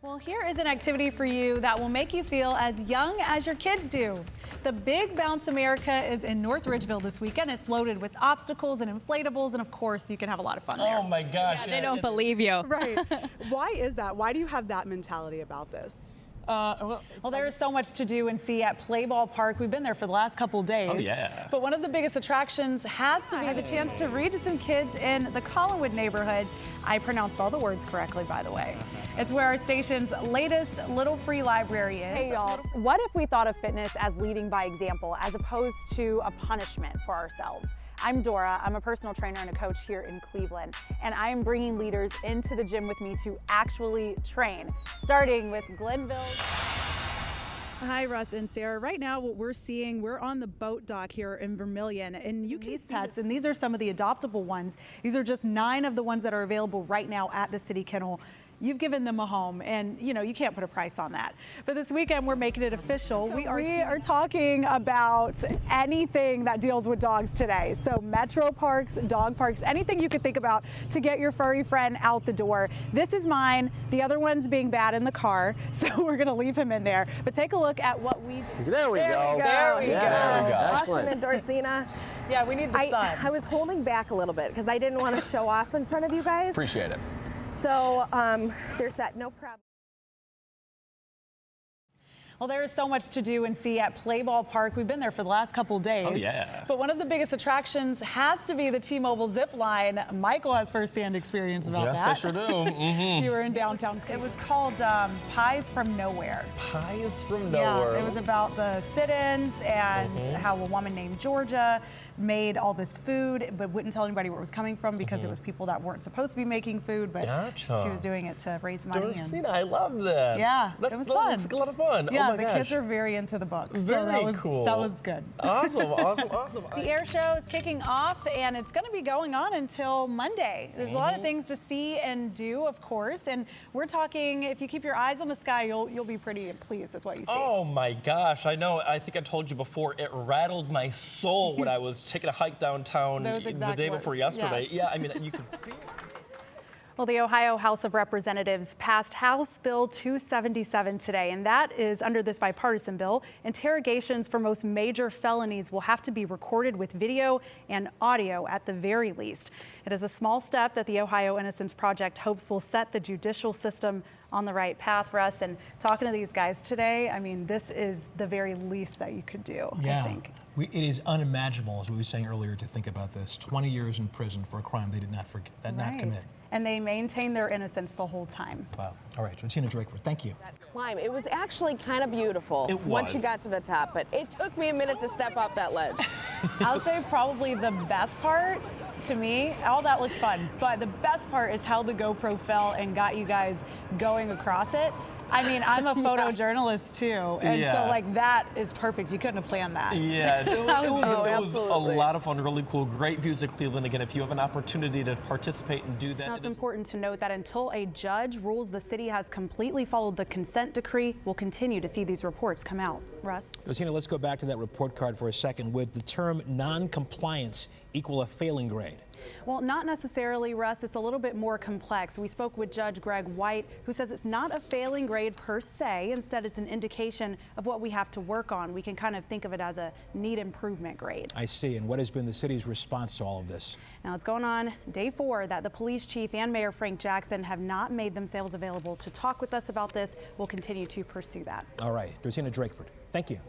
Well, here is an activity for you that will make you feel as young as your kids do. The Big Bounce America is in North Ridgeville this weekend. It's loaded with obstacles and inflatables, and of course, you can have a lot of fun there. Oh my gosh. Yeah, they don't believe you. Right. Why is that? Why do you have that mentality about this? Well, there is so much to do and see at Play Ball Park. We've been there for the last couple of days. Oh, yeah. But one of the biggest attractions has to be the chance to read to some kids in the Collinwood neighborhood. I pronounced all the words correctly, by the way. It's where our station's latest little free library is. Hey y'all, what if we thought of fitness as leading by example as opposed to a punishment for ourselves? I'm Dora, I'm a personal trainer and a coach here in Cleveland, and I am bringing leaders into the gym with me to actually train, starting with Glenville. Hi, Russ and Sarah. Right now, what we're seeing, we're on the boat dock here in Vermilion, and you can These see pets, and these are some of the adoptable ones. These are just 9 of the ones that are available right now at the City Kennel. You've given them a home, and you know you can't put a price on that. But this weekend we're making it official. We are talking about anything that deals with dogs today. So metro parks, dog parks, anything you could think about to get your furry friend out the door. This is mine. The other one's being bad in the car, so we're gonna leave him in there. But take a look at what we do. There we go. There we go. Excellent. Austin and Dorsina. Yeah, we need the sun. I was holding back a little bit because I didn't want to show off in front of you guys. Appreciate it. So there's that no problem. Well, there is so much to do and see at Play Ball Park. We've been there for the last couple of days. Oh, yeah. But one of the biggest attractions has to be the T-Mobile zip line. Michael has firsthand experience about that. Yes, I sure do. Mm-hmm. You were in downtown. It was called Pies from Nowhere. Pies from nowhere. Yeah, it was about the sit-ins and how a woman named Georgia made all this food but wouldn't tell anybody where it was coming from because it was people that weren't supposed to be making food, but Gotcha. she was doing it to raise money. Dorsina, I love that. Yeah, it was fun. That looks a lot of fun. Yeah, oh my the gosh. kids are very into the books. Very so that was, cool. That was good. Awesome, awesome, awesome. The air show is kicking off, and it's going to be going on until Monday. There's a lot of things to see and do, of course, and we're talking, if you keep your eyes on the sky, you'll be pretty pleased with what you see. Oh my gosh, I know. I think I told you before, it rattled my soul when I was taking a hike downtown Those the exact day before words, yesterday. yes. Yeah, I mean, you could feel it. Well, the Ohio House of Representatives passed House Bill 277 today, and that is under this bipartisan bill. Interrogations for most major felonies will have to be recorded with video and audio at the very least. It is a small step that the Ohio Innocence Project hopes will set the judicial system on the right path, Russ. And talking to these guys today, I mean, this is the very least that you could do, I think. It is unimaginable, as we were saying earlier, to think about this. 20 years in prison for a crime they did not not commit. And they maintain their innocence the whole time. Wow. All right, Dorsina Drakeford, thank you. That climb, it was actually kind of beautiful once you got to the top, but it took me a minute to step off that ledge. I'll say probably the best part to me, all that looks fun, but the best part is how the GoPro fell and got you guys going across it. I mean, I'm a photojournalist too, and so like that is perfect. You couldn't have planned that. Yeah, it was a absolutely. lot of fun, really cool, great views of Cleveland. Again, if you have an opportunity to participate and do that. Now, it's important to note that until a judge rules the city has completely followed the consent decree, we'll continue to see these reports come out. Russ? Dorsina, let's go back to that report card for a second. Would the term non-compliance equal a failing grade? Well, not necessarily, Russ. It's a little bit more complex. We spoke with Judge Greg White, who says it's not a failing grade per se. Instead, it's an indication of what we have to work on. We can kind of think of it as a need improvement grade. I see. And what has been the city's response to all of this? Now, it's going on day 4 that the police chief and Mayor Frank Jackson have not made themselves available to talk with us about this. We'll continue to pursue that. All right. Dorsina Drakeford, thank you.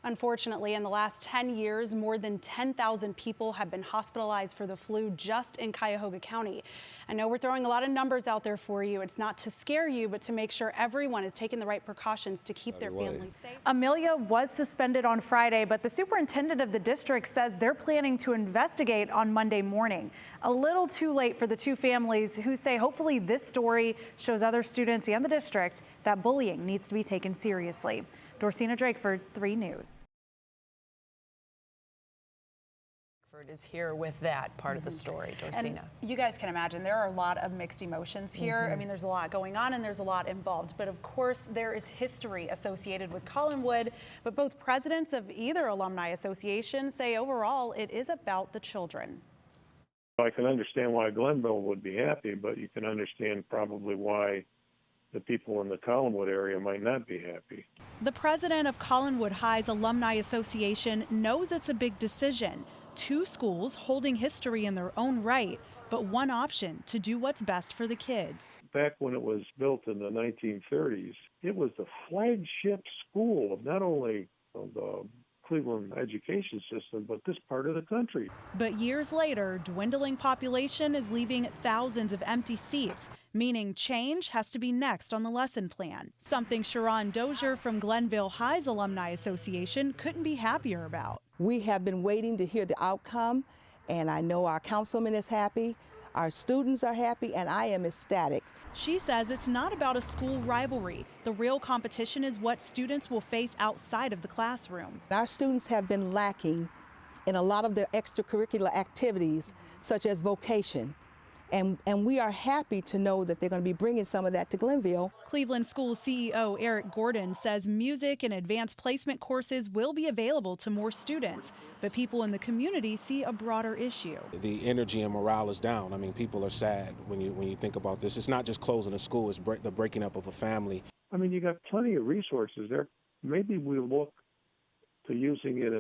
Unfortunately, in the last 10 years, more than 10,000 people have been hospitalized for the flu just in Cuyahoga County. I know we're throwing a lot of numbers out there for you. It's not to scare you, but to make sure everyone is taking the right precautions to keep their families safe. Amelia was suspended on Friday, but the superintendent of the district says they're planning to investigate on Monday morning. A little too late for the 2 families who say hopefully this story shows other students and the district that bullying needs to be taken seriously. Dorsina Drakeford, 3 News. Is here with that part of the story, Dorsina. And you guys can imagine there are a lot of mixed emotions here. I mean, there's a lot going on and there's a lot involved, but of course there is history associated with Collinwood, but both presidents of either alumni association say overall it is about the children. I can understand why Glenville would be happy, but you can understand probably why the people in the Collinwood area might not be happy. The president of Collinwood High's Alumni Association knows it's a big decision. 2 schools holding history in their own right, but one option to do what's best for the kids. Back when it was built in the 1930s, it was the flagship school of not only of the Cleveland education system, but this part of the country. But years later, dwindling population is leaving thousands of empty seats, meaning change has to be next on the lesson plan. Something Sharon Dozier from Glenville High's Alumni Association couldn't be happier about. We have been waiting to hear the outcome, and I know our councilman is happy, our students are happy, and I am ecstatic. She says it's not about a school rivalry. The real competition is what students will face outside of the classroom. Our students have been lacking in a lot of their extracurricular activities, such as vocation. And we are happy to know that they're going to be bringing some of that to Glenville. Cleveland School CEO Eric Gordon says music and advanced placement courses will be available to more students, but people in the community see a broader issue. The energy and morale is down. I mean, people are sad when you think about this. It's not just closing a school, it's the breaking up of a family. I mean, you got plenty of resources there. Maybe we look to using it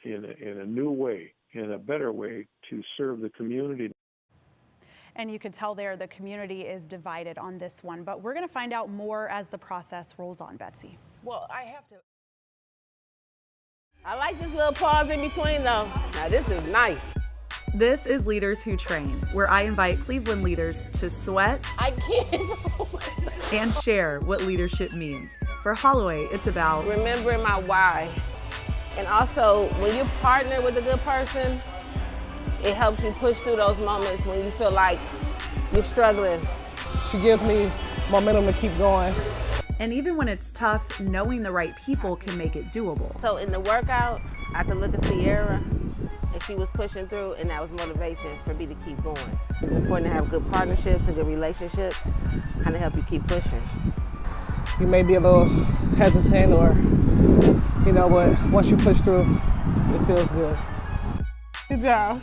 in a new way, in a better way to serve the community. And you can tell there the community is divided on this one, but we're going to find out more as the process rolls on, Betsy. Well, I have to. I like this little pause in between though. Now this is nice. This is Leaders Who Train, where I invite Cleveland leaders to sweat I can't. and share what leadership means. For Holloway, it's about Remembering my why. And also, when you partner with a good person, it helps you push through those moments when you feel like you're struggling. She gives me momentum to keep going. And even when it's tough, knowing the right people can make it doable. So in the workout, I could look at Sierra, and she was pushing through, and that was motivation for me to keep going. It's important to have good partnerships and good relationships, kind of help you keep pushing. You may be a little hesitant or, but once you push through, it feels good. Good job.